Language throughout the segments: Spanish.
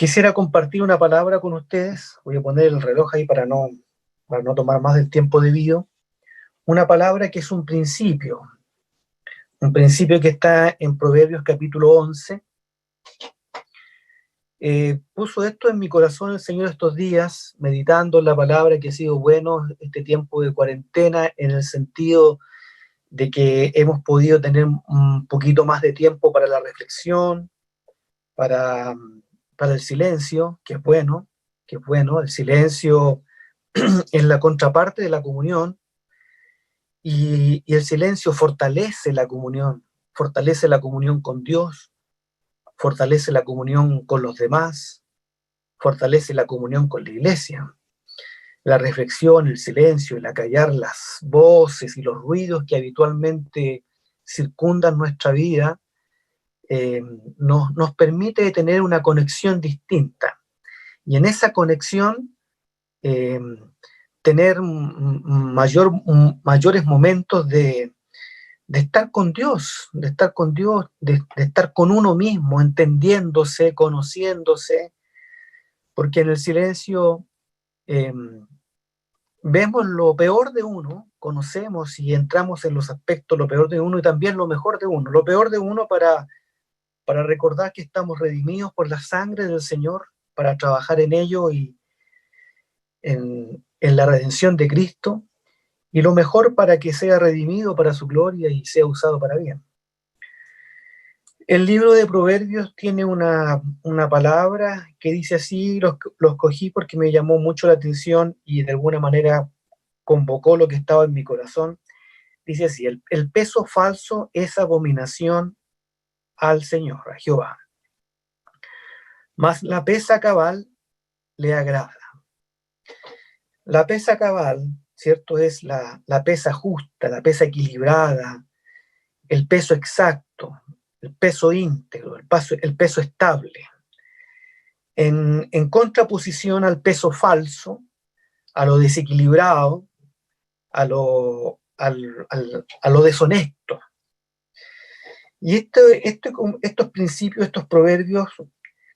Quisiera compartir una palabra con ustedes. Voy a poner el reloj ahí para no tomar más del tiempo debido. Una palabra que es un principio que está en Proverbios capítulo 11. Puso esto en mi corazón el Señor estos días, meditando en la palabra, que ha sido bueno este tiempo de cuarentena, en el sentido de que hemos podido tener un poquito más de tiempo para la reflexión, para, para el silencio, que es bueno. El silencio es la contraparte de la comunión, y el silencio fortalece la comunión con Dios, fortalece la comunión con los demás, fortalece la comunión con la iglesia. La reflexión, el silencio, el acallar las voces y los ruidos que habitualmente circundan nuestra vida, nos permite tener una conexión distinta. Y en esa conexión, eh, tener mayores momentos de estar con Dios, de estar con uno mismo, entendiéndose, conociéndose, porque en el silencio eh, vemos lo peor de uno, conocemos y entramos en los aspectos lo peor de uno y también lo mejor de uno. Lo peor de uno para recordar que estamos redimidos por la sangre del Señor, para trabajar en ello y en la redención de Cristo, y lo mejor para que sea redimido para su gloria y sea usado para bien. El libro de Proverbios tiene una palabra que dice así, lo escogí porque me llamó mucho la atención y de alguna manera convocó lo que estaba en mi corazón. Dice así: el peso falso es abominación al Señor, a Jehová, mas la pesa cabal le agrada. La pesa cabal, ¿cierto? Es la pesa justa, la pesa equilibrada, el peso exacto, el peso íntegro, el peso estable. En contraposición al peso falso, a lo desequilibrado, a lo deshonesto. Y estos principios, estos proverbios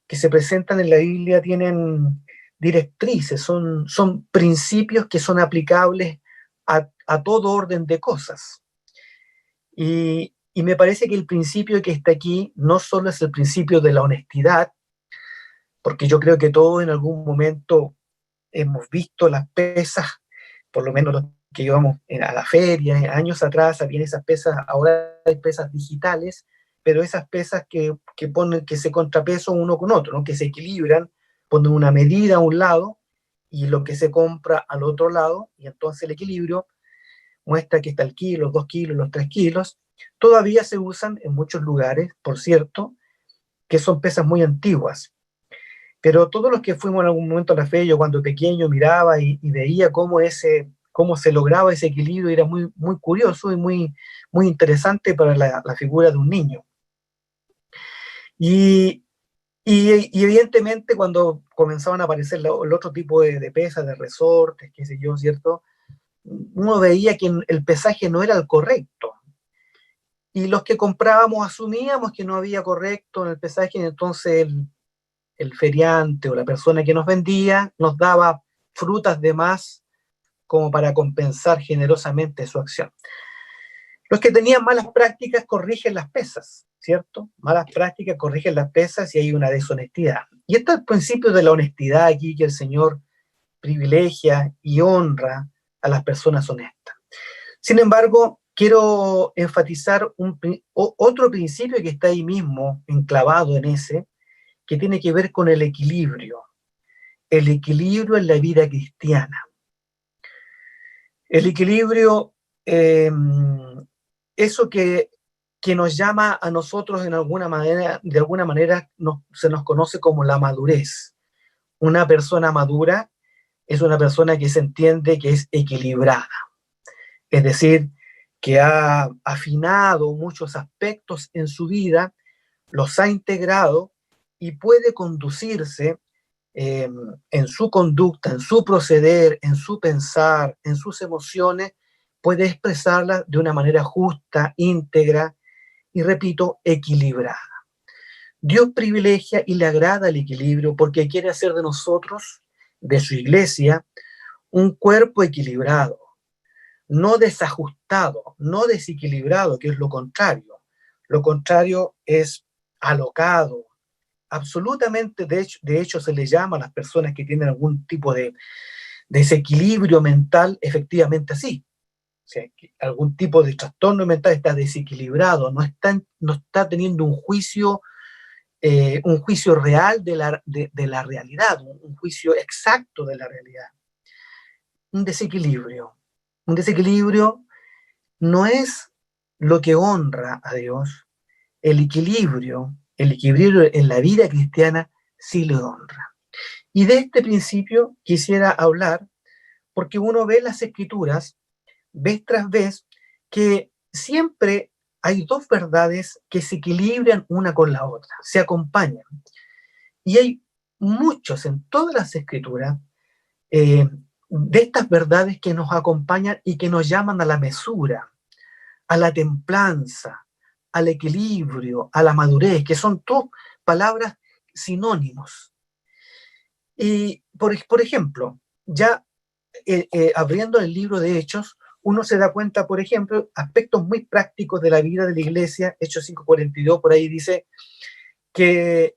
que se presentan en la Biblia tienen directrices, son principios que son aplicables a todo orden de cosas. Y me parece que el principio que está aquí no solo es el principio de la honestidad, porque yo creo que todos en algún momento hemos visto las pesas, por lo menos los que íbamos a la feria, años atrás habían esas pesas, ahora hay pesas digitales, pero esas pesas que se contrapesan uno con otro, ¿no? Que se equilibran, ponen una medida a un lado y lo que se compra al otro lado, y entonces el equilibrio muestra que está el kilo, los 2 kilos, los 3 kilos. Todavía se usan en muchos lugares, por cierto, que son pesas muy antiguas. Pero todos los que fuimos en algún momento a la fe, yo cuando pequeño miraba y veía cómo se lograba ese equilibrio, era muy, muy curioso y muy interesante para la figura de un niño. Y evidentemente cuando comenzaban a aparecer el otro tipo de pesas, de resortes, qué sé yo, ¿cierto? Uno veía que el pesaje no era el correcto. Y los que comprábamos asumíamos que no había correcto en el pesaje, y entonces el feriante o la persona que nos vendía nos daba frutas de más como para compensar generosamente su acción. Los que tenían malas prácticas corrigen las pesas, ¿cierto? Malas prácticas corrigen las pesas y hay una deshonestidad. Y este es el principio de la honestidad aquí, que el Señor privilegia y honra a las personas honestas. Sin embargo, quiero enfatizar otro principio que está ahí mismo, enclavado en ese, que tiene que ver con el equilibrio en la vida cristiana. El equilibrio, eso que nos llama a nosotros de alguna manera se nos conoce como la madurez. Una persona madura es una persona que se entiende que es equilibrada, es decir, que ha afinado muchos aspectos en su vida, los ha integrado y puede conducirse en su conducta, en su proceder, en su pensar, en sus emociones, puede expresarlas de una manera justa, íntegra y, repito, equilibrada. Dios privilegia y le agrada el equilibrio porque quiere hacer de nosotros, de su iglesia, un cuerpo equilibrado, no desajustado, no desequilibrado, que es lo contrario. Lo contrario es alocado. Absolutamente, de hecho, se le llama a las personas que tienen algún tipo de desequilibrio mental, efectivamente así. O sea, que algún tipo de trastorno mental está desequilibrado, no está teniendo un juicio real de la realidad, un juicio exacto de la realidad. Un desequilibrio. Un desequilibrio no es lo que honra a Dios. El equilibrio en la vida cristiana sí le honra. Y de este principio quisiera hablar porque uno ve las escrituras vez tras vez que siempre hay dos verdades que se equilibran una con la otra, se acompañan. Y hay muchos en todas las escrituras de estas verdades que nos acompañan y que nos llaman a la mesura, a la templanza, al equilibrio, a la madurez, que son todas palabras sinónimos. Y, por ejemplo, ya abriendo el libro de Hechos, uno se da cuenta, por ejemplo, aspectos muy prácticos de la vida de la iglesia. Hechos 5:42, por ahí dice que,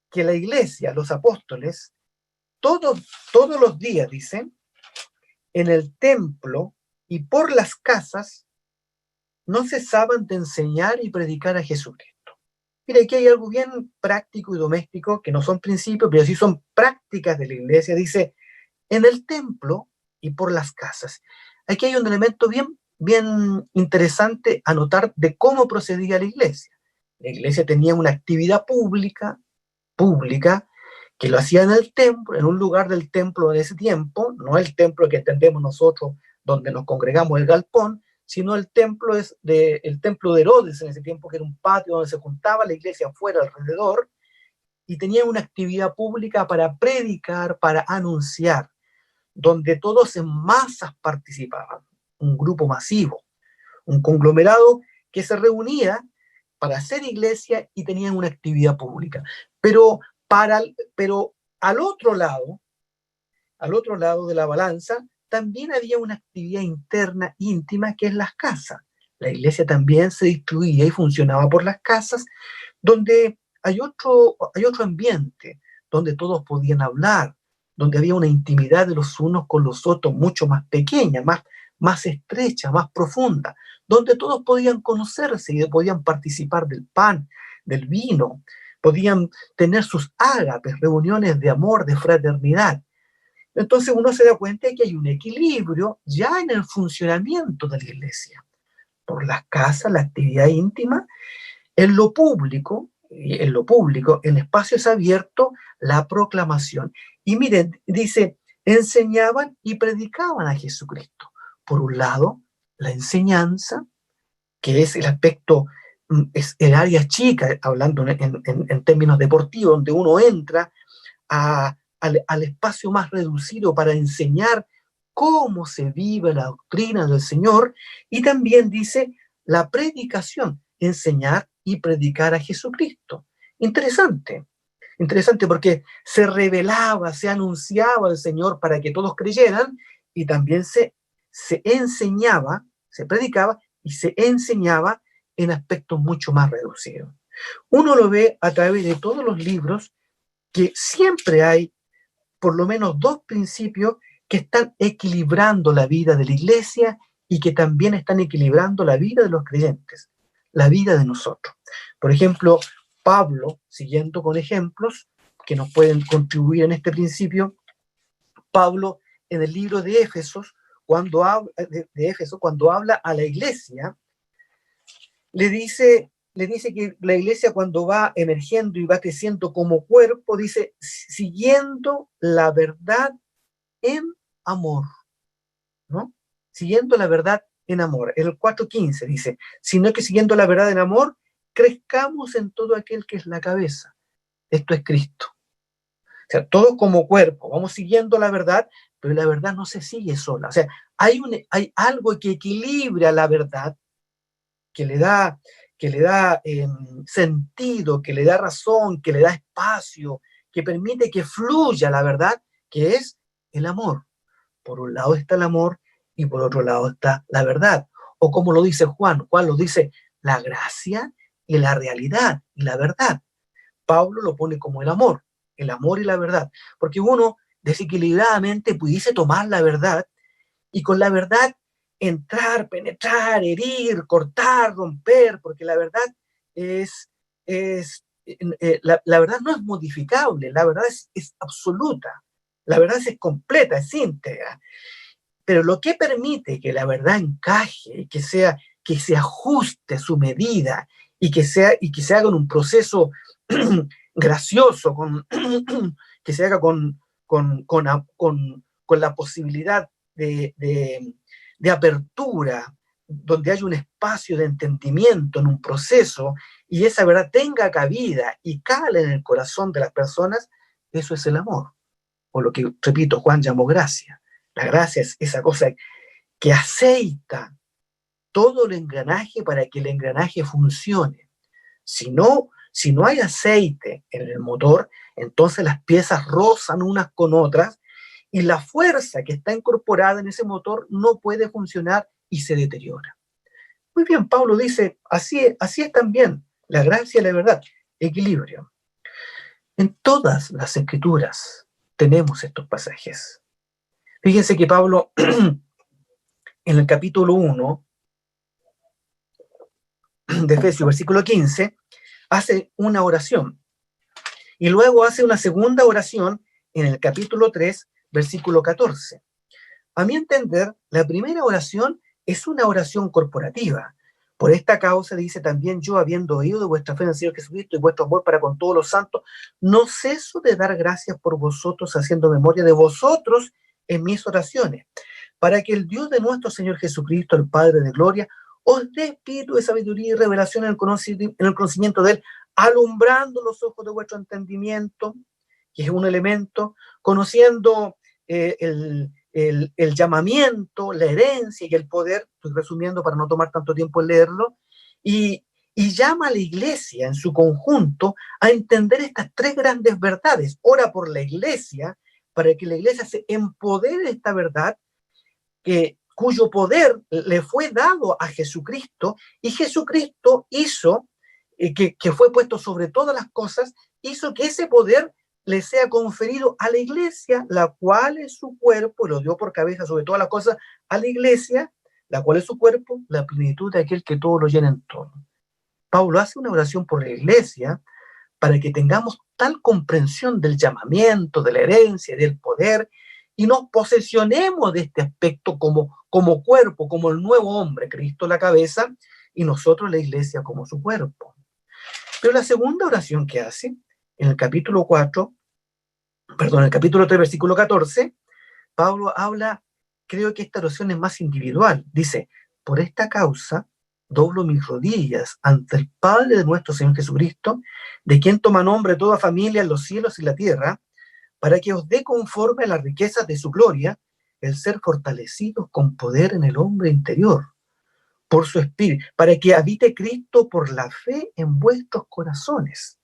que la iglesia, los apóstoles, todos los días, dicen, en el templo y por las casas, no cesaban de enseñar y predicar a Jesucristo. Mira, aquí hay algo bien práctico y doméstico, que no son principios, pero sí son prácticas de la iglesia. Dice, en el templo y por las casas. Aquí hay un elemento bien interesante a notar de cómo procedía la iglesia. La iglesia tenía una actividad pública, que lo hacía en el templo, en un lugar del templo en ese tiempo, no el templo que entendemos nosotros, donde nos congregamos el galpón, sino el templo el templo de Herodes en ese tiempo, que era un patio donde se juntaba la iglesia afuera, alrededor, y tenía una actividad pública para predicar, para anunciar, donde todos en masas participaban, un grupo masivo, un conglomerado que se reunía para hacer iglesia y tenían una actividad pública. Pero, pero al otro lado de la balanza, también había una actividad interna íntima que es las casas. La iglesia también se distribuía y funcionaba por las casas, donde hay otro ambiente, donde todos podían hablar, donde había una intimidad de los unos con los otros mucho más pequeña, más estrecha, más profunda, donde todos podían conocerse y podían participar del pan, del vino, podían tener sus ágapes, reuniones de amor, de fraternidad. Entonces uno se da cuenta de que hay un equilibrio ya en el funcionamiento de la iglesia. Por las casas, la actividad íntima, en lo público, en espacios abiertos, la proclamación. Y miren, dice, enseñaban y predicaban a Jesucristo. Por un lado, la enseñanza, que es el aspecto, es el área chica, hablando en términos deportivos, donde uno entra al espacio más reducido para enseñar cómo se vive la doctrina del Señor, y también dice la predicación, enseñar y predicar a Jesucristo. Interesante, interesante porque se revelaba, se anunciaba el Señor para que todos creyeran, y también se enseñaba, se predicaba y se enseñaba en aspectos mucho más reducidos. Uno lo ve a través de todos los libros, que siempre hay por lo menos dos principios que están equilibrando la vida de la iglesia y que también están equilibrando la vida de los creyentes, la vida de nosotros. Por ejemplo, Pablo, siguiendo con ejemplos que nos pueden contribuir en este principio, Pablo en el libro de Éfesos, cuando habla a la iglesia, le dice que la iglesia, cuando va emergiendo y va creciendo como cuerpo, dice, siguiendo la verdad en amor, ¿no? Siguiendo la verdad en amor. El 4:15 dice, sino que siguiendo la verdad en amor, crezcamos en todo aquel que es la cabeza. Esto es Cristo. O sea, todos como cuerpo, vamos siguiendo la verdad, pero la verdad no se sigue sola. O sea, hay algo que equilibra la verdad, que le da, que le da sentido, que le da razón, que le da espacio, que permite que fluya la verdad, que es el amor. Por un lado está el amor y por otro lado está la verdad. O como lo dice Juan, Juan lo dice la gracia y la realidad y la verdad. Pablo lo pone como el amor y la verdad. Porque uno desequilibradamente pudiese tomar la verdad y con la verdad entrar, penetrar, herir, cortar, romper, porque la verdad la verdad no es modificable, la verdad es absoluta, la verdad es completa, es íntegra. Pero lo que permite que la verdad encaje, que se ajuste a su medida y que se haga en un proceso gracioso, que se haga con la posibilidad de apertura, donde haya un espacio de entendimiento en un proceso y esa verdad tenga cabida y cale en el corazón de las personas, eso es el amor. O lo que, repito, Juan llamó gracia. La gracia es esa cosa que aceita todo el engranaje para que el engranaje funcione. Si no hay aceite en el motor, entonces las piezas rozan unas con otras y la fuerza que está incorporada en ese motor no puede funcionar y se deteriora. Muy bien, Pablo dice, así es también la gracia y la verdad, equilibrio. En todas las escrituras tenemos estos pasajes. Fíjense que Pablo, en el capítulo 1 de Efesios, versículo 15, hace una oración. Y luego hace una segunda oración en el capítulo 3, versículo 14. A mi entender, la primera oración es una oración corporativa. Por esta causa dice también yo, habiendo oído de vuestra fe en el Señor Jesucristo y vuestro amor para con todos los santos, no ceso de dar gracias por vosotros, haciendo memoria de vosotros en mis oraciones, para que el Dios de nuestro Señor Jesucristo, el Padre de gloria, os dé espíritu de sabiduría y revelación en el conocimiento de Él, alumbrando los ojos de vuestro entendimiento, que es un elemento, conociendo el llamamiento, la herencia y el poder, estoy resumiendo para no tomar tanto tiempo en leerlo, y llama a la iglesia en su conjunto a entender estas tres grandes verdades. Ora por la iglesia, para que la iglesia se empodere de esta verdad, cuyo poder le fue dado a Jesucristo, y Jesucristo hizo, que fue puesto sobre todas las cosas, hizo que ese poder le sea conferido a la iglesia, la cual es su cuerpo, y lo dio por cabeza sobre todas las cosas a la iglesia, la cual es su cuerpo, la plenitud de aquel que todo lo llena en todo. Pablo hace una oración por la iglesia para que tengamos tal comprensión del llamamiento, de la herencia, del poder, y nos posesionemos de este aspecto como cuerpo, como el nuevo hombre, Cristo la cabeza, y nosotros la iglesia como su cuerpo. Pero la segunda oración que hace, en el capítulo 3, versículo 14, Pablo habla, creo que esta oración es más individual. Dice, por esta causa doblo mis rodillas ante el Padre de nuestro Señor Jesucristo, de quien toma nombre toda familia en los cielos y la tierra, para que os dé conforme a las riquezas de su gloria, el ser fortalecidos con poder en el hombre interior, por su espíritu, para que habite Cristo por la fe en vuestros corazones,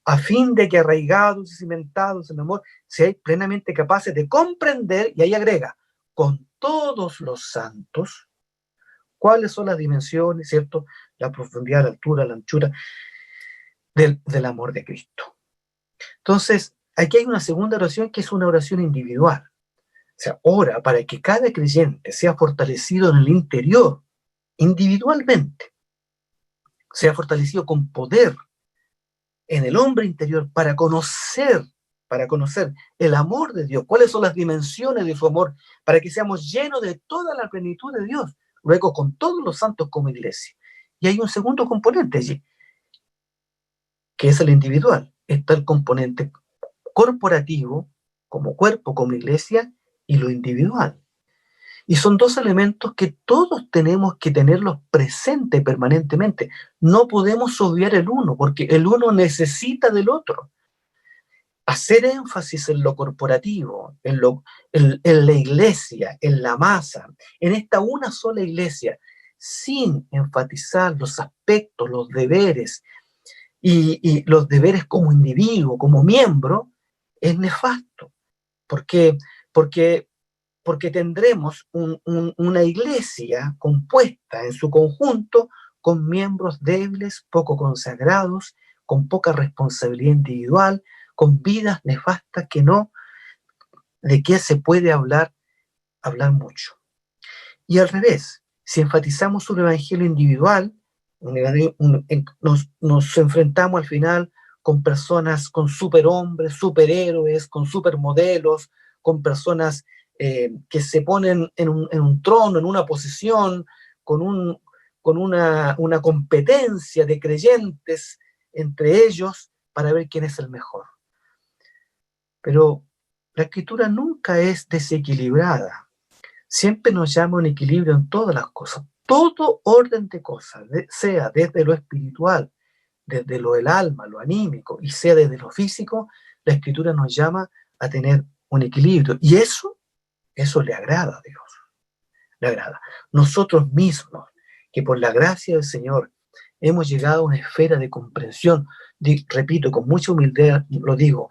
a fin de que arraigados y cimentados en amor, seáis plenamente capaces de comprender, y ahí agrega, con todos los santos, cuáles son las dimensiones, ¿cierto? La profundidad, la altura, la anchura del amor de Cristo. Entonces, aquí hay una segunda oración que es una oración individual. O sea, ora para que cada creyente sea fortalecido en el interior, individualmente, sea fortalecido con poder en el hombre interior para conocer el amor de Dios, cuáles son las dimensiones de su amor, para que seamos llenos de toda la plenitud de Dios, luego con todos los santos como iglesia. Y hay un segundo componente allí, que es el individual. Está el componente corporativo, como cuerpo, como iglesia, y lo individual. Y son dos elementos que todos tenemos que tenerlos presentes permanentemente. No podemos obviar el uno, porque el uno necesita del otro. Hacer énfasis en lo corporativo, en la iglesia, en la masa, en esta una sola iglesia, sin enfatizar los aspectos, los deberes y los deberes como individuo, como miembro, es nefasto. ¿Por qué? Porque, porque tendremos una iglesia compuesta en su conjunto con miembros débiles, poco consagrados, con poca responsabilidad individual, con vidas nefastas que no, de qué se puede hablar mucho. Y al revés, si enfatizamos un evangelio individual, nos enfrentamos al final con personas, con superhombres, superhéroes, con supermodelos, con personas que se ponen en un trono, en una posición, con, con una competencia de creyentes entre ellos para ver quién es el mejor. Pero la escritura nunca es desequilibrada. Siempre nos llama un equilibrio en todas las cosas. Todo orden de cosas, sea desde lo espiritual, desde lo del alma, lo anímico, y sea desde lo físico, la escritura nos llama a tener un equilibrio. Y eso le agrada a Dios. Le agrada. Nosotros mismos, que por la gracia del Señor hemos llegado a una esfera de comprensión, repito, con mucha humildad lo digo,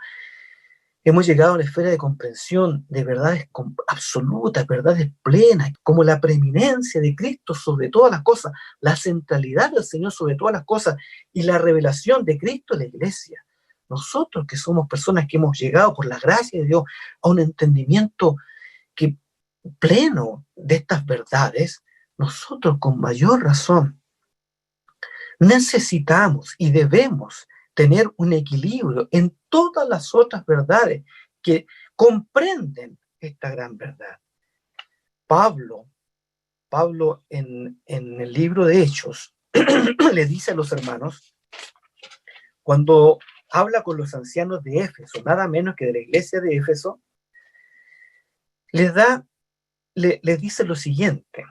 hemos llegado a una esfera de comprensión de verdades absolutas, verdades plenas, como la preeminencia de Cristo sobre todas las cosas, la centralidad del Señor sobre todas las cosas y la revelación de Cristo en la iglesia. Nosotros que somos personas que hemos llegado por la gracia de Dios a un entendimiento pleno de estas verdades, nosotros con mayor razón necesitamos y debemos tener un equilibrio en todas las otras verdades que comprenden esta gran verdad. Pablo en el libro de Hechos le dice a los hermanos, cuando habla con los ancianos de Éfeso, nada menos que de la iglesia de Éfeso, les dice lo siguiente,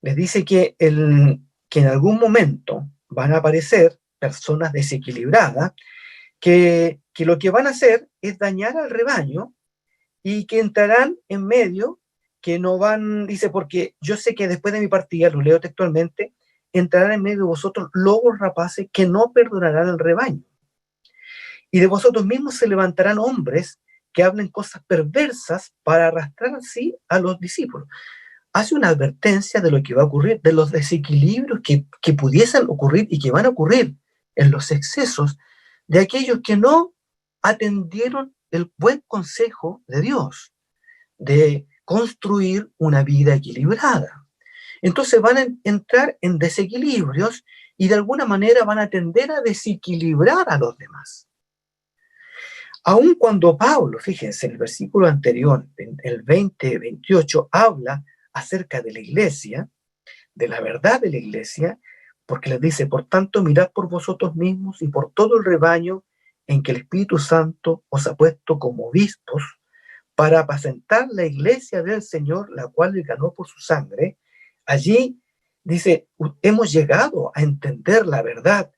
les dice que en algún momento van a aparecer personas desequilibradas que lo que van a hacer es dañar al rebaño y que entrarán en medio, que no van, dice, porque yo sé que después de mi partida, lo leo textualmente, entrarán en medio de vosotros lobos rapaces que no perdonarán al rebaño. Y de vosotros mismos se levantarán hombres que hablen cosas perversas para arrastrar así a los discípulos. Hace una advertencia de lo que va a ocurrir, de los desequilibrios que pudiesen ocurrir y que van a ocurrir en los excesos de aquellos que no atendieron el buen consejo de Dios, de construir una vida equilibrada. Entonces van a entrar en desequilibrios y de alguna manera van a tender a desequilibrar a los demás. Aun cuando Pablo, fíjense, en el versículo anterior, el 20-28, habla acerca de la iglesia, de la verdad de la iglesia, porque les dice, por tanto, mirad por vosotros mismos y por todo el rebaño en que el Espíritu Santo os ha puesto como obispos para apacentar la iglesia del Señor, la cual él ganó por su sangre. Allí dice, hemos llegado a entender la verdad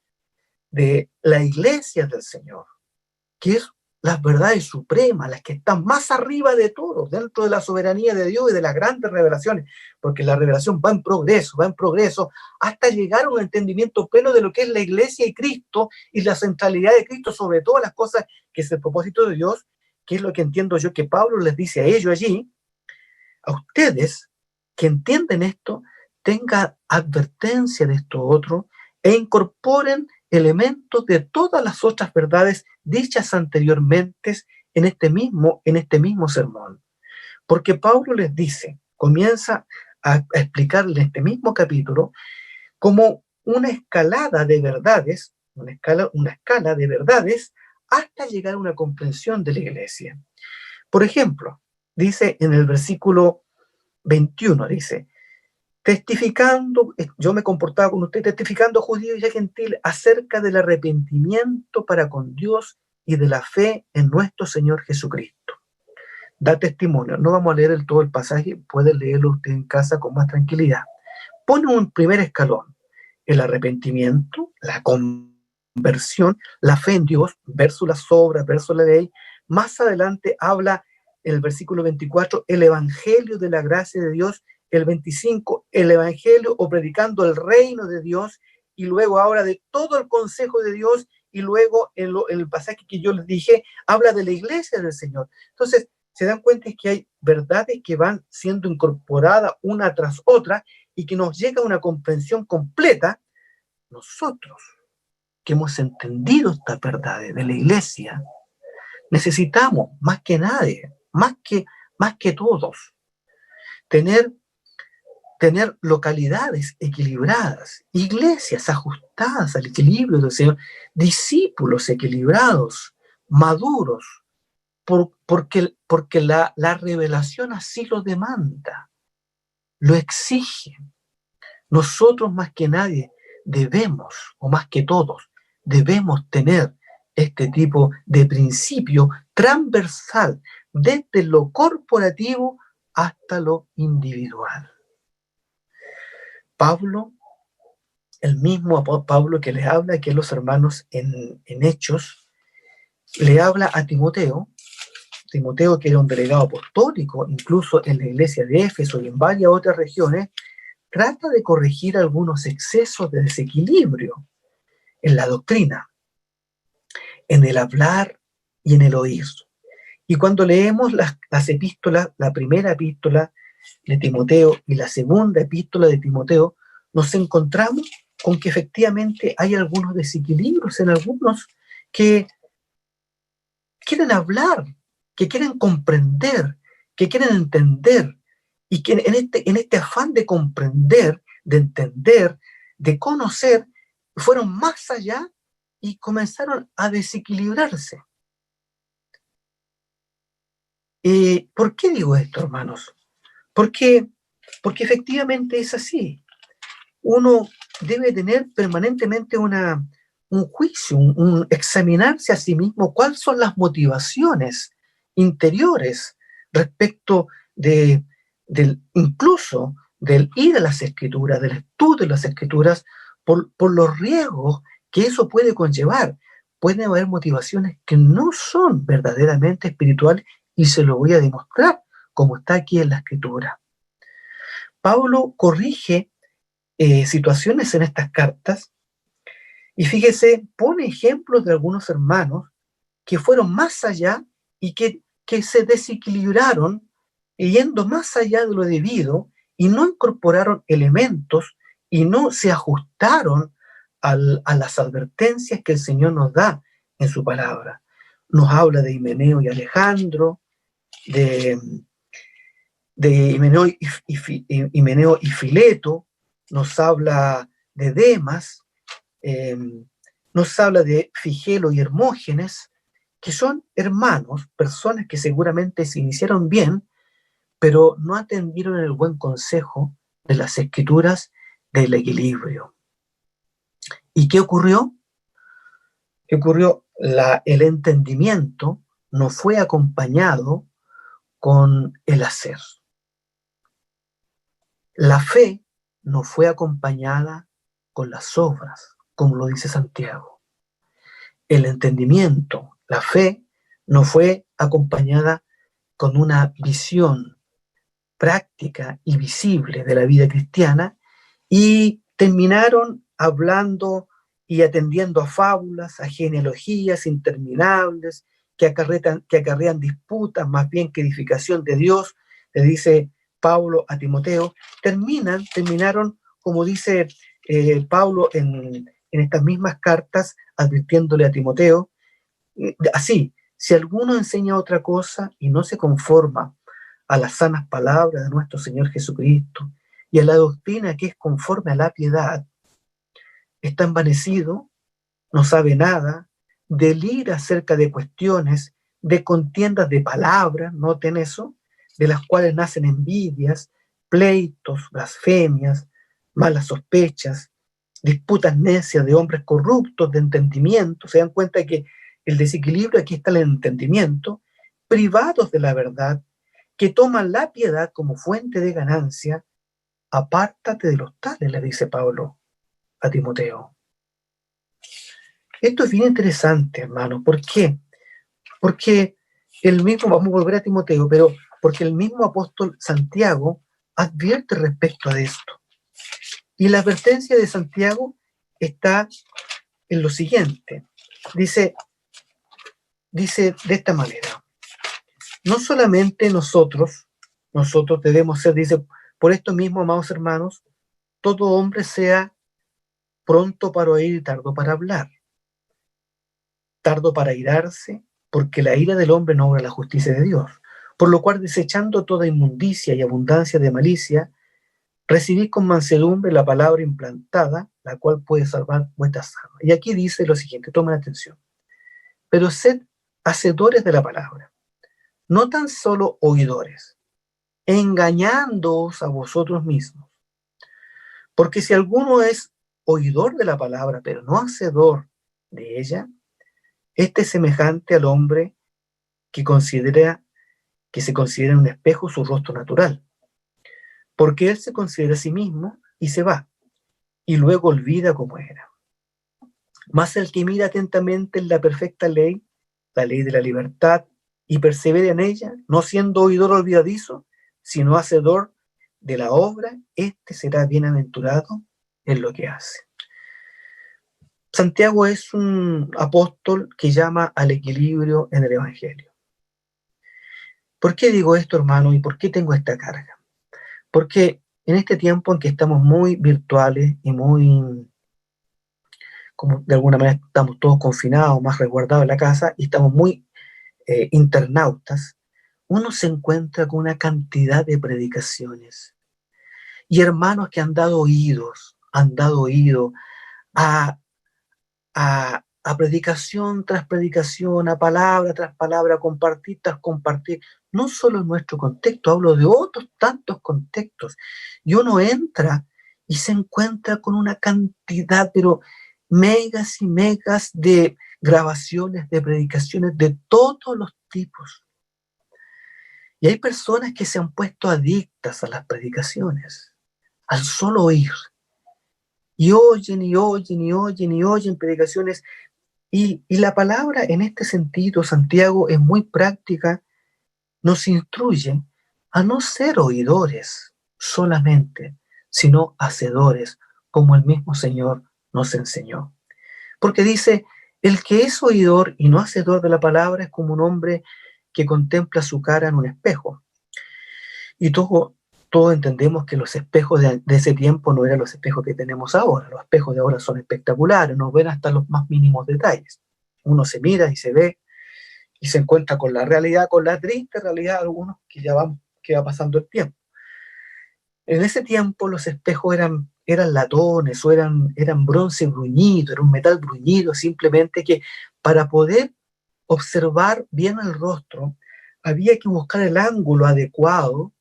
de la iglesia del Señor, que es las verdades supremas, las que están más arriba de todo, dentro de la soberanía de Dios y de las grandes revelaciones, porque la revelación va en progreso, hasta llegar a un entendimiento pleno de lo que es la iglesia y Cristo, y la centralidad de Cristo sobre todas las cosas, que es el propósito de Dios, que es lo que entiendo yo que Pablo les dice a ellos allí, a ustedes que entienden esto, tengan advertencia de esto otro, e incorporen elementos de todas las otras verdades dichas anteriormente en este mismo sermón. Porque Pablo les dice, comienza a explicar en este mismo capítulo, como una escalada de verdades, una escala de verdades, hasta llegar a una comprensión de la iglesia. Por ejemplo, dice en el versículo 21, dice, testificando, yo me comportaba con usted, testificando a judíos y a gentiles acerca del arrepentimiento para con Dios y de la fe en nuestro Señor Jesucristo. Da testimonio. No vamos a leer todo el pasaje, puede leerlo usted en casa con más tranquilidad. Pone un primer escalón, el arrepentimiento, la conversión, la fe en Dios, versus las obras, versus la ley. Más adelante habla, en el versículo 24, el evangelio de la gracia de Dios el 25, el Evangelio o predicando el reino de Dios, y luego ahora de todo el consejo de Dios, y luego en el pasaje que yo les dije, habla de la iglesia del Señor. Entonces, se dan cuenta que hay verdades que van siendo incorporadas una tras otra y que nos llega a una comprensión completa. Nosotros que hemos entendido estas verdades de la iglesia, necesitamos más que nadie, más que todos, tener localidades equilibradas, iglesias ajustadas al equilibrio del Señor, discípulos equilibrados, maduros, porque la revelación así lo demanda, lo exige. Nosotros más que nadie debemos, o más que todos, debemos tener este tipo de principio transversal, desde lo corporativo hasta lo individual. Pablo, el mismo Pablo que les habla aquí a los hermanos en Hechos, le habla a Timoteo, que era un delegado apostólico, incluso en la iglesia de Éfeso y en varias otras regiones, trata de corregir algunos excesos de desequilibrio en la doctrina, en el hablar y en el oír. Y cuando leemos las epístolas, la primera epístola de Timoteo y la segunda epístola de Timoteo, nos encontramos con que efectivamente hay algunos desequilibrios en algunos que quieren hablar, que quieren comprender, que quieren entender, y que en este afán de comprender, de entender, de conocer, fueron más allá y comenzaron a desequilibrarse. ¿Por qué digo esto, hermanos? Porque efectivamente es así. Uno debe tener permanentemente un juicio, examinarse a sí mismo cuáles son las motivaciones interiores respecto incluso del ir a las escrituras, del estudio de las escrituras, por los riesgos que eso puede conllevar. Pueden haber motivaciones que no son verdaderamente espirituales, y se lo voy a demostrar, como está aquí en la escritura. Pablo corrige situaciones en estas cartas, y fíjese, pone ejemplos de algunos hermanos que fueron más allá y que se desequilibraron, yendo más allá de lo debido, y no incorporaron elementos y no se ajustaron a las advertencias que el Señor nos da en su palabra. Nos habla de Himeneo y Alejandro, de Himeneo y Fileto, nos habla de Demas, nos habla de Figelo y Hermógenes, que son hermanos, personas que seguramente se iniciaron bien, pero no atendieron el buen consejo de las escrituras del equilibrio. ¿Y qué ocurrió? El entendimiento no fue acompañado con el hacer. La fe no fue acompañada con las obras, como lo dice Santiago. El entendimiento, la fe, no fue acompañada con una visión práctica y visible de la vida cristiana, y terminaron hablando y atendiendo a fábulas, a genealogías interminables que acarrean disputas más bien que edificación de Dios. Le dice Pablo a Timoteo, terminaron, como dice Pablo en estas mismas cartas, advirtiéndole a Timoteo, así, si alguno enseña otra cosa y no se conforma a las sanas palabras de nuestro Señor Jesucristo y a la doctrina que es conforme a la piedad, está envanecido, no sabe nada, delira acerca de cuestiones, de contiendas de palabras, noten eso, de las cuales nacen envidias, pleitos, blasfemias, malas sospechas, disputas necias de hombres corruptos de entendimiento. Se dan cuenta que el desequilibrio aquí está en el entendimiento, privados de la verdad, que toman la piedad como fuente de ganancia. Apártate de los tales, le dice Pablo a Timoteo. Esto es bien interesante, hermano. ¿Por qué? Porque vamos a volver a Timoteo, pero porque el mismo apóstol Santiago advierte respecto de esto. Y la advertencia de Santiago está en lo siguiente. Dice de esta manera: no solamente nosotros debemos ser, dice, por esto mismo, amados hermanos, todo hombre sea pronto para oír y tardo para hablar, tardo para irarse, porque la ira del hombre no obra la justicia de Dios. Por lo cual, desechando toda inmundicia y abundancia de malicia, recibid con mansedumbre la palabra implantada, la cual puede salvar vuestras almas. Y aquí dice lo siguiente, tomen atención. Pero sed hacedores de la palabra, no tan solo oidores, engañándoos a vosotros mismos. Porque si alguno es oidor de la palabra, pero no hacedor de ella, este es semejante al hombre que se considera en un espejo su rostro natural. Porque él se considera a sí mismo y se va, y luego olvida cómo era. Mas el que mira atentamente en la perfecta ley, la ley de la libertad, y persevera en ella, no siendo oidor olvidadizo, sino hacedor de la obra, este será bienaventurado en lo que hace. Santiago es un apóstol que llama al equilibrio en el Evangelio. ¿Por qué digo esto, hermano? ¿Y por qué tengo esta carga? Porque en este tiempo en que estamos muy virtuales y muy, como de alguna manera estamos todos confinados, más resguardados en la casa, y estamos muy internautas, uno se encuentra con una cantidad de predicaciones y hermanos que han dado oído a, a predicación tras predicación, a palabra tras palabra, compartir tras compartir, no solo en nuestro contexto, hablo de otros tantos contextos, y uno entra y se encuentra con una cantidad, pero megas y megas de grabaciones, de predicaciones de todos los tipos. Y hay personas que se han puesto adictas a las predicaciones, al solo oír. Y oyen, y oyen, y oyen, y oyen predicaciones. Y la palabra en este sentido, Santiago, es muy práctica, nos instruye a no ser oidores solamente, sino hacedores, como el mismo Señor nos enseñó. Porque dice, el que es oidor y no hacedor de la palabra es como un hombre que contempla su cara en un espejo. Y todos entendemos que los espejos de ese tiempo no eran los espejos que tenemos ahora. Los espejos de ahora son espectaculares, nos ven hasta los más mínimos detalles. Uno se mira y se ve y se encuentra con la realidad, con la triste realidad de algunos que va pasando el tiempo. En ese tiempo los espejos eran latones o eran bronce bruñido, era un metal bruñido, simplemente que para poder observar bien el rostro había que buscar el ángulo adecuado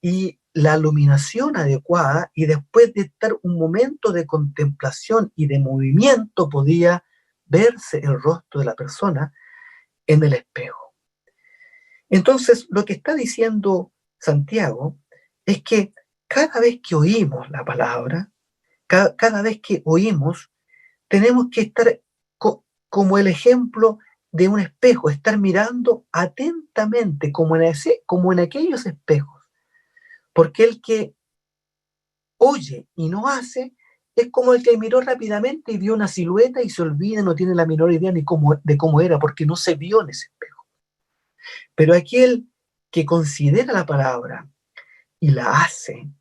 y la iluminación adecuada, y después de estar un momento de contemplación y de movimiento podía verse el rostro de la persona en el espejo. Entonces, lo que está diciendo Santiago es que cada vez que oímos la palabra, cada vez que oímos, tenemos que estar como el ejemplo de un espejo, estar mirando atentamente como en aquellos espejos. Porque el que oye y no hace es como el que miró rápidamente y vio una silueta y se olvida, no tiene la menor idea de cómo era, porque no se vio en ese espejo. Pero aquel que considera la palabra y la hace,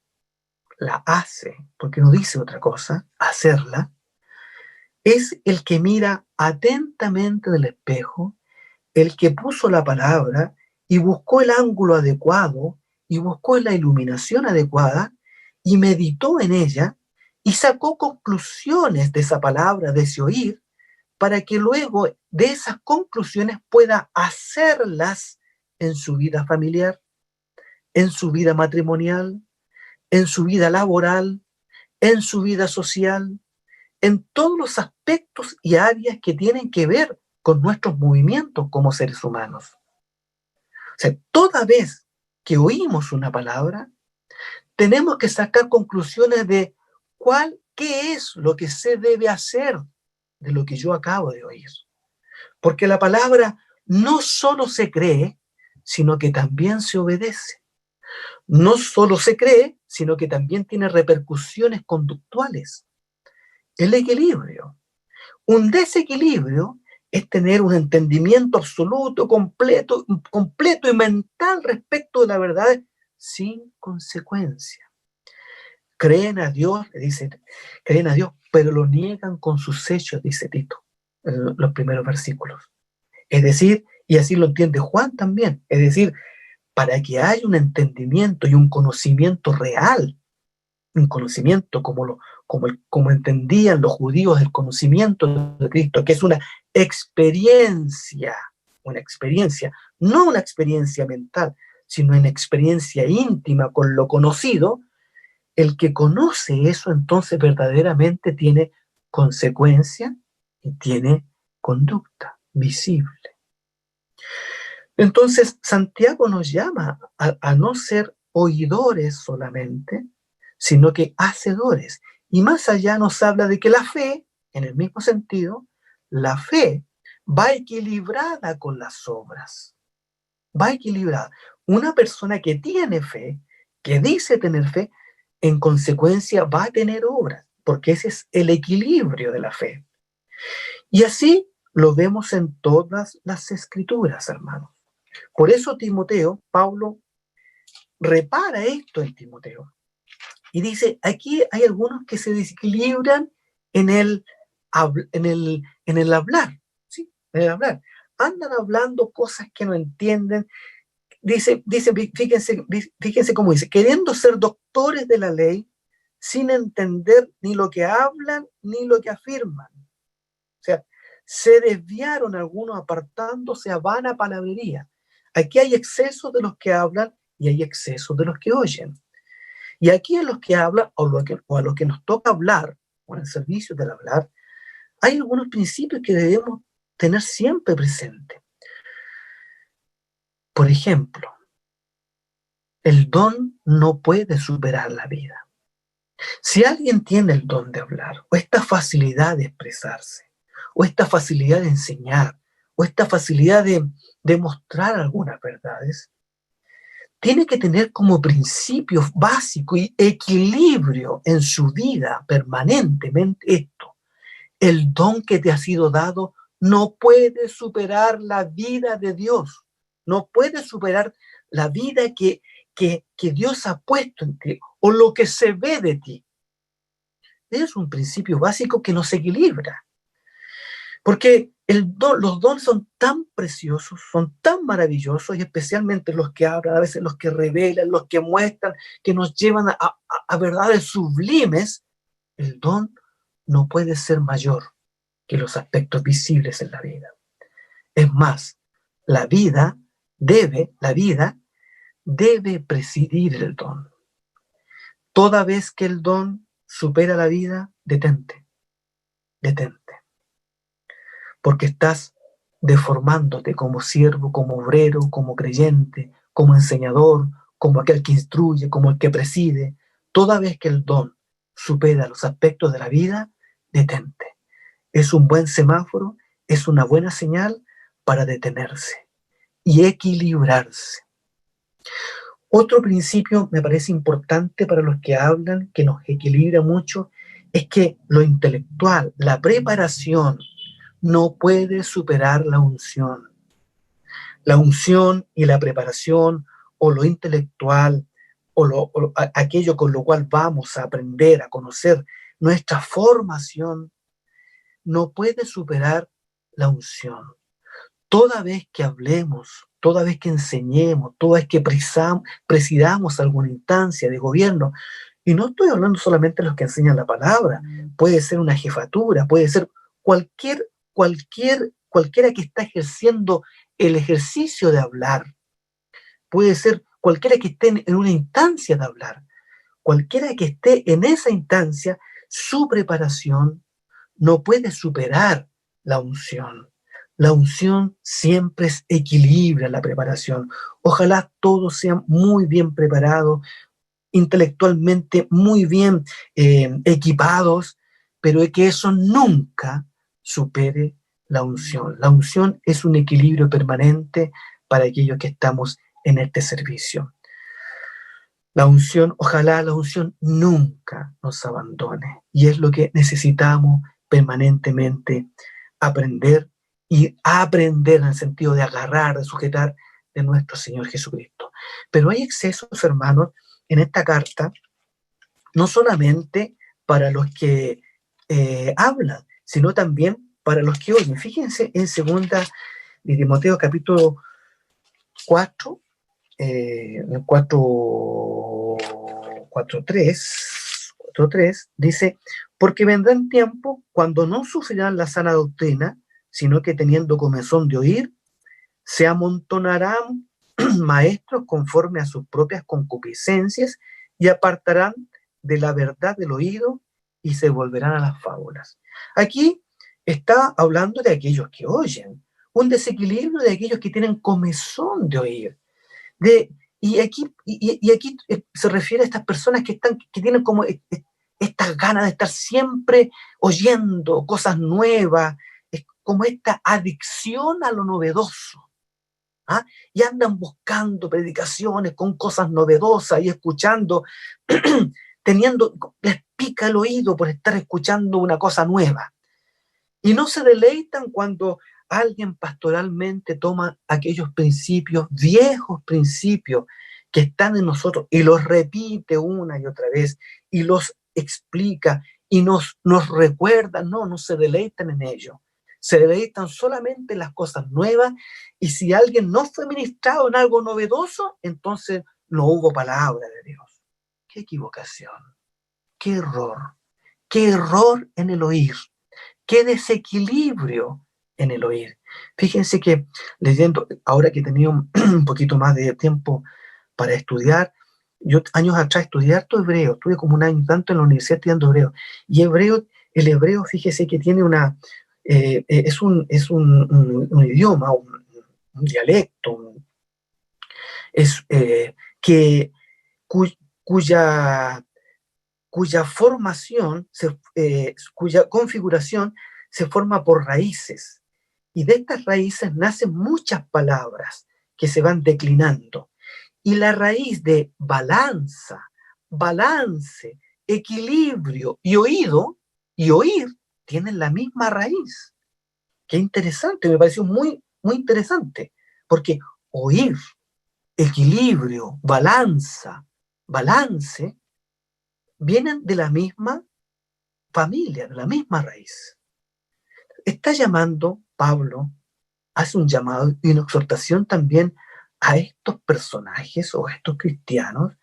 porque no dice otra cosa, hacerla, es el que mira atentamente en el espejo, el que puso la palabra y buscó el ángulo adecuado y buscó la iluminación adecuada y meditó en ella y sacó conclusiones de esa palabra, de ese oír, para que luego de esas conclusiones pueda hacerlas en su vida familiar, en su vida matrimonial, en su vida laboral, en su vida social, en todos los aspectos y áreas que tienen que ver con nuestros movimientos como seres humanos. O sea, toda vez que oímos una palabra, tenemos que sacar conclusiones de qué es lo que se debe hacer de lo que yo acabo de oír. Porque la palabra no solo se cree, sino que también se obedece. No solo se cree, sino que también tiene repercusiones conductuales. El equilibrio. Un desequilibrio es tener un entendimiento absoluto, completo y mental respecto de la verdad sin consecuencia. Creen a Dios, creen a Dios, pero lo niegan con sus hechos, dice Tito, en los primeros versículos. Es decir, y así lo entiende Juan también, es decir, para que haya un entendimiento y un conocimiento real, un conocimiento como entendían los judíos el conocimiento de Cristo, que es una experiencia, no una experiencia mental, sino una experiencia íntima con lo conocido. El que conoce eso entonces verdaderamente tiene consecuencia y tiene conducta visible. Entonces Santiago nos llama a no ser oidores solamente, sino que hacedores. Y más allá nos habla de que la fe, en el mismo sentido, la fe va equilibrada con las obras. Va equilibrada. Una persona que tiene fe, que dice tener fe, en consecuencia va a tener obras, porque ese es el equilibrio de la fe. Y así lo vemos en todas las escrituras, hermanos. Por eso Timoteo, Pablo, repara esto en Timoteo. Y dice, aquí hay algunos que se desequilibran en el hablar, ¿sí? En el hablar. Andan hablando cosas que no entienden. Dice, fíjense cómo dice, queriendo ser doctores de la ley, sin entender ni lo que hablan ni lo que afirman. O sea, se desviaron algunos apartándose a vana palabrería. Aquí hay excesos de los que hablan y hay excesos de los que oyen. Y aquí a los que hablan o a los que nos toca hablar, o en el servicio del hablar, hay algunos principios que debemos tener siempre presentes. Por ejemplo, el don no puede superar la vida. Si alguien tiene el don de hablar, o esta facilidad de expresarse, o esta facilidad de enseñar, o esta facilidad de mostrar algunas verdades, tiene que tener como principio básico y equilibrio en su vida permanentemente esto. El don que te ha sido dado no puede superar la vida de Dios, no puede superar la vida que Dios ha puesto en ti o lo que se ve de ti. Es un principio básico que nos equilibra. Porque los dones son tan preciosos, son tan maravillosos, y especialmente los que hablan, a veces los que revelan, los que muestran, que nos llevan a verdades sublimes. El don no puede ser mayor que los aspectos visibles en la vida. Es más, la vida debe presidir el don. Toda vez que el don supera la vida, detente. Porque estás deformándote como siervo, como obrero, como creyente, como enseñador, como aquel que instruye, como el que preside. Toda vez que el don supera los aspectos de la vida, detente. Es un buen semáforo, es una buena señal para detenerse y equilibrarse. Otro principio me parece importante para los que hablan, que nos equilibra mucho, es que lo intelectual, la preparación, no puede superar la unción. La unción y la preparación, o lo intelectual, aquello con lo cual vamos a aprender, a conocer nuestra formación, no puede superar la unción. Toda vez que hablemos, toda vez que enseñemos, toda vez que presidamos alguna instancia de gobierno, y no estoy hablando solamente de los que enseñan la palabra, puede ser una jefatura, puede ser cualquiera que está ejerciendo el ejercicio de hablar, puede ser cualquiera que esté en una instancia de hablar, cualquiera que esté en esa instancia, su preparación no puede superar la unción. La unción siempre equilibra la preparación. Ojalá todos sean muy bien preparados, intelectualmente muy bien equipados, pero que eso nunca supere la unción. La unción es un equilibrio permanente para aquellos que estamos en este servicio. La unción, ojalá la unción nunca nos abandone. Y es lo que necesitamos permanentemente aprender, y aprender en el sentido de agarrar, de sujetar de nuestro Señor Jesucristo. Pero hay excesos, hermanos, en esta carta, no solamente para los que hablan, sino también para los que oyen. Fíjense en segunda de Timoteo capítulo 4, el 4.3, dice, porque vendrán tiempos cuando no sufrirán la sana doctrina, sino que teniendo comezón de oír, se amontonarán maestros conforme a sus propias concupiscencias y apartarán de la verdad del oído y se volverán a las fábulas. Aquí está hablando de aquellos que oyen, un desequilibrio de aquellos que tienen comezón de oír. Y aquí se refiere a estas personas que tienen como estas ganas de estar siempre oyendo cosas nuevas, es como esta adicción a lo novedoso. ¿Ah? Y andan buscando predicaciones con cosas novedosas y escuchando, les pica el oído por estar escuchando una cosa nueva. Y no se deleitan cuando alguien pastoralmente toma aquellos principios, viejos principios que están en nosotros y los repite una y otra vez y los explica y nos recuerda. No se deleitan en ello. Se deleitan solamente en las cosas nuevas, y si alguien no fue ministrado en algo novedoso, entonces no hubo palabra de Dios. ¡Qué equivocación! ¡Qué error en el oír! ¡Qué desequilibrio en el oír! Fíjense que leyendo, ahora que he tenido un poquito más de tiempo para estudiar, yo años atrás estudié harto hebreo, estuve como un año tanto en la universidad estudiando hebreo, y el hebreo, fíjese que tiene es un idioma, un dialecto, es, que, cuya formación, cuya configuración se forma por raíces. Y de estas raíces nacen muchas palabras que se van declinando. Y la raíz de balanza, balance, equilibrio y oír, tienen la misma raíz. Qué interesante, me pareció muy, muy interesante, porque oír, equilibrio, balance, vienen de la misma familia, de la misma raíz. Está llamando, Pablo, hace un llamado y una exhortación también a estos personajes o a estos cristianos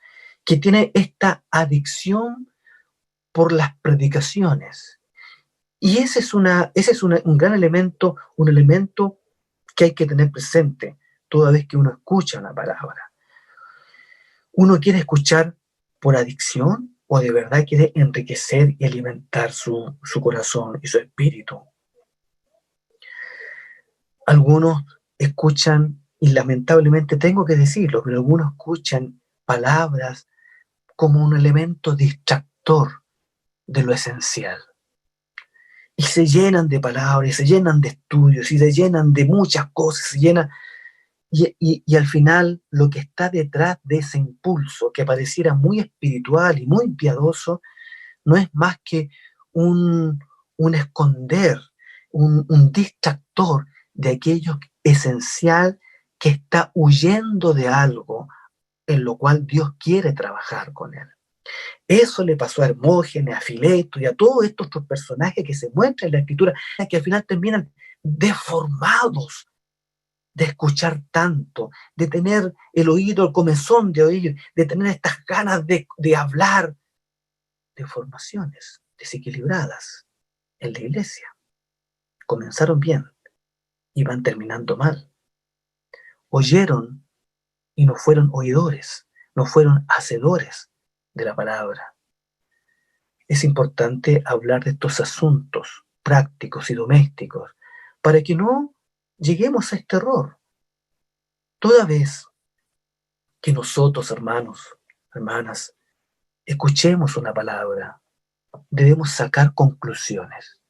que tienen esta adicción por las predicaciones. Y ese es un gran elemento, un elemento que hay que tener presente toda vez que uno escucha una palabra. ¿Uno quiere escuchar por adicción o de verdad quiere enriquecer y alimentar su corazón y su espíritu? Algunos escuchan, y lamentablemente tengo que decirlo, pero algunos escuchan palabras como un elemento distractor de lo esencial. Y se llenan de palabras, y se llenan de estudios, y se llenan de muchas cosas, y al final lo que está detrás de ese impulso, que pareciera muy espiritual y muy piadoso, no es más que un esconder, un distractor de aquello esencial que está huyendo de algo en lo cual Dios quiere trabajar con él. Eso le pasó a Hermógenes, a Fileto y a todos estos otros personajes que se muestran en la Escritura, que al final terminan deformados de escuchar tanto, de tener el oído, el comezón de oír, de tener estas ganas de hablar, deformaciones desequilibradas en la iglesia. Comenzaron bien y van terminando mal. Oyeron y no fueron oidores, no fueron hacedores de la palabra. Es importante hablar de estos asuntos prácticos y domésticos para que no lleguemos a este error. Toda vez que nosotros, hermanos, hermanas, escuchemos una palabra, debemos sacar conclusiones.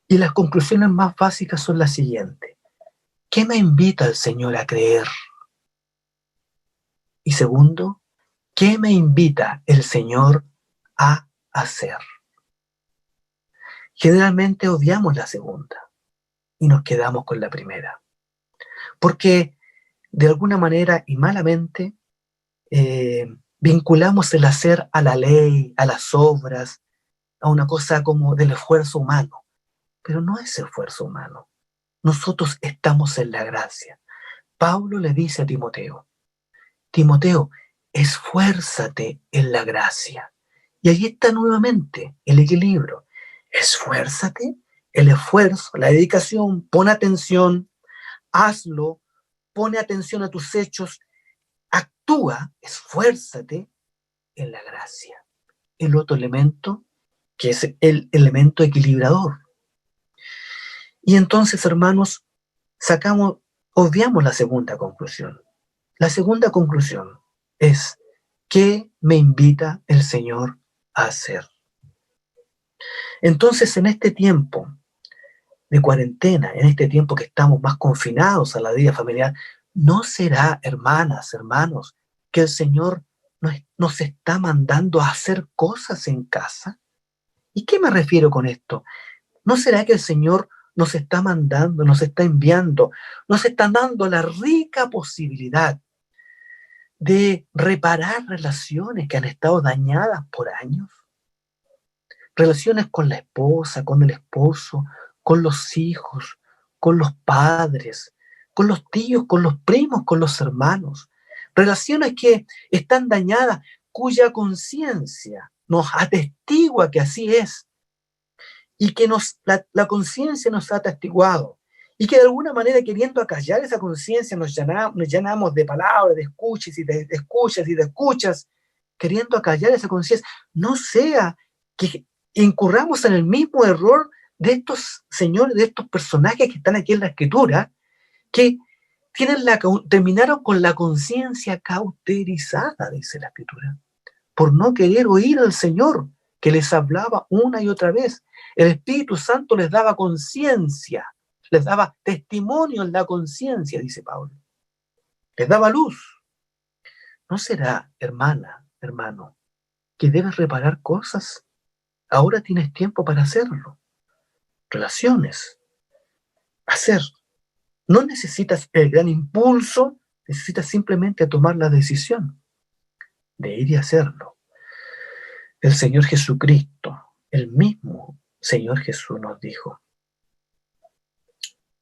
Y las conclusiones más básicas son las siguientes. ¿Qué me invita el Señor a creer? Y segundo, ¿Qué me invita el Señor a hacer? Generalmente odiamos la segunda y nos quedamos con la primera, porque de alguna manera y malamente vinculamos el hacer a la ley, a las obras, a una cosa como del esfuerzo humano, pero no es esfuerzo humano. Nosotros estamos en la gracia. Pablo le dice a Timoteo, Timoteo, esfuérzate en la gracia. Y allí está nuevamente el equilibrio. Esfuérzate, el esfuerzo, la dedicación, pon atención, hazlo, pone atención a tus hechos, actúa, esfuérzate en la gracia. El otro elemento, que es el elemento equilibrador. Y entonces, hermanos, obviamos la segunda conclusión. La segunda conclusión es, ¿qué me invita el Señor a hacer? Entonces, en este tiempo de cuarentena, en este tiempo que estamos más confinados a la vida familiar, ¿no será, hermanas, hermanos, que el Señor nos está mandando a hacer cosas en casa? ¿Y qué me refiero con esto? ¿No será que el Señor nos está mandando, nos está enviando, nos está dando la rica posibilidad de reparar relaciones que han estado dañadas por años? Relaciones con la esposa, con el esposo, con los hijos, con los padres, con los tíos, con los primos, con los hermanos. Relaciones que están dañadas, cuya conciencia nos atestigua que así es, y que la conciencia nos ha atestiguado, y que de alguna manera, queriendo acallar esa conciencia, nos llenamos de palabras, de escuchas y de escuchas y de escuchas, queriendo acallar esa conciencia. No sea que incurramos en el mismo error de estos señores, de estos personajes que están aquí en la Escritura, que terminaron con la conciencia cauterizada, dice la Escritura, por no querer oír al Señor, que les hablaba una y otra vez. El Espíritu Santo les daba conciencia, les daba testimonio en la conciencia, dice Pablo. Les daba luz. ¿No será, hermana, hermano, que debes reparar cosas? Ahora tienes tiempo para hacerlo. Relaciones. Hacer. No necesitas el gran impulso, necesitas simplemente tomar la decisión de ir y hacerlo. El Señor Jesucristo, el mismo Señor Jesús nos dijo,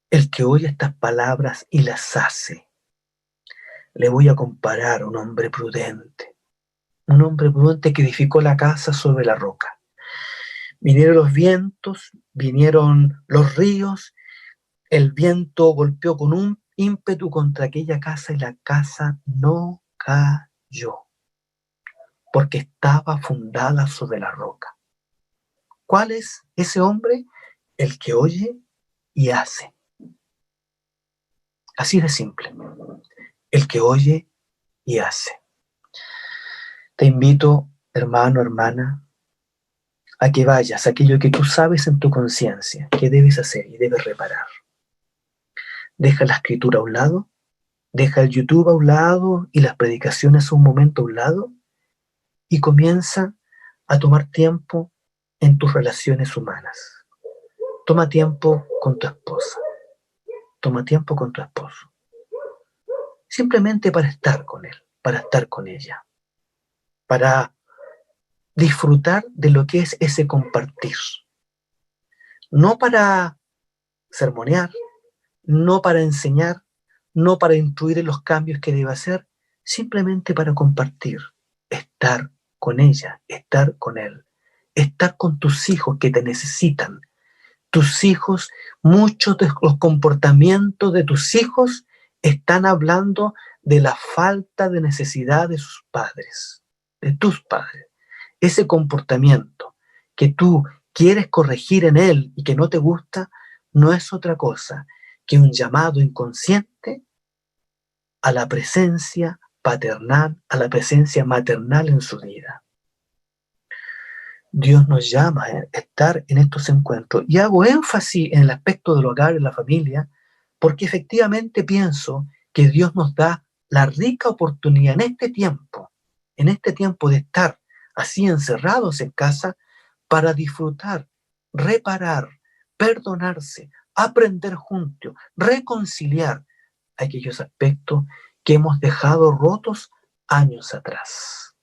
el que oye estas palabras y las hace, le voy a comparar a un hombre prudente que edificó la casa sobre la roca. Vinieron los vientos, vinieron los ríos, el viento golpeó con un ímpetu contra aquella casa y la casa no cayó, porque estaba fundada sobre la roca. ¿Cuál es ese hombre? El que oye y hace. Así de simple. El que oye y hace. Te invito, hermano, hermana, a que vayas a aquello que tú sabes en tu conciencia que debes hacer y debes reparar. Deja la escritura a un lado, deja el YouTube a un lado y las predicaciones un momento a un lado y comienza a tomar tiempo en tus relaciones humanas. Toma tiempo con tu esposa. Toma tiempo con tu esposo. Simplemente para estar con él, para estar con ella, para disfrutar de lo que es ese compartir. No para sermonear, no para enseñar, no para instruir en los cambios que debe hacer, simplemente para compartir, estar con ella, estar con él, estar con tus hijos que te necesitan. Tus hijos, muchos de los comportamientos de tus hijos están hablando de la falta de necesidad de sus padres, de tus padres. Ese comportamiento que tú quieres corregir en él y que no te gusta, no es otra cosa que un llamado inconsciente a la presencia paternal, a la presencia maternal en su vida. Dios nos llama a estar en estos encuentros. Y hago énfasis en el aspecto del hogar y la familia, porque efectivamente pienso que Dios nos da la rica oportunidad en este tiempo en este tiempo de estar así encerrados en casa para disfrutar, reparar, perdonarse, aprender juntos, reconciliar aquellos aspectos que hemos dejado rotos años atrás.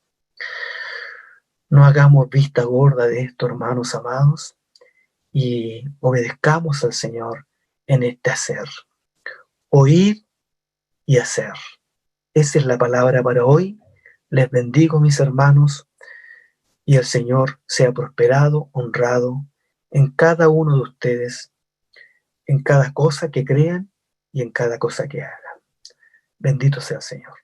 No hagamos vista gorda de esto, hermanos amados, y obedezcamos al Señor en este hacer. Oír y hacer. Esa es la palabra para hoy. Les bendigo, mis hermanos, y el Señor sea prosperado, honrado en cada uno de ustedes, en cada cosa que crean y en cada cosa que hagan. Bendito sea el Señor.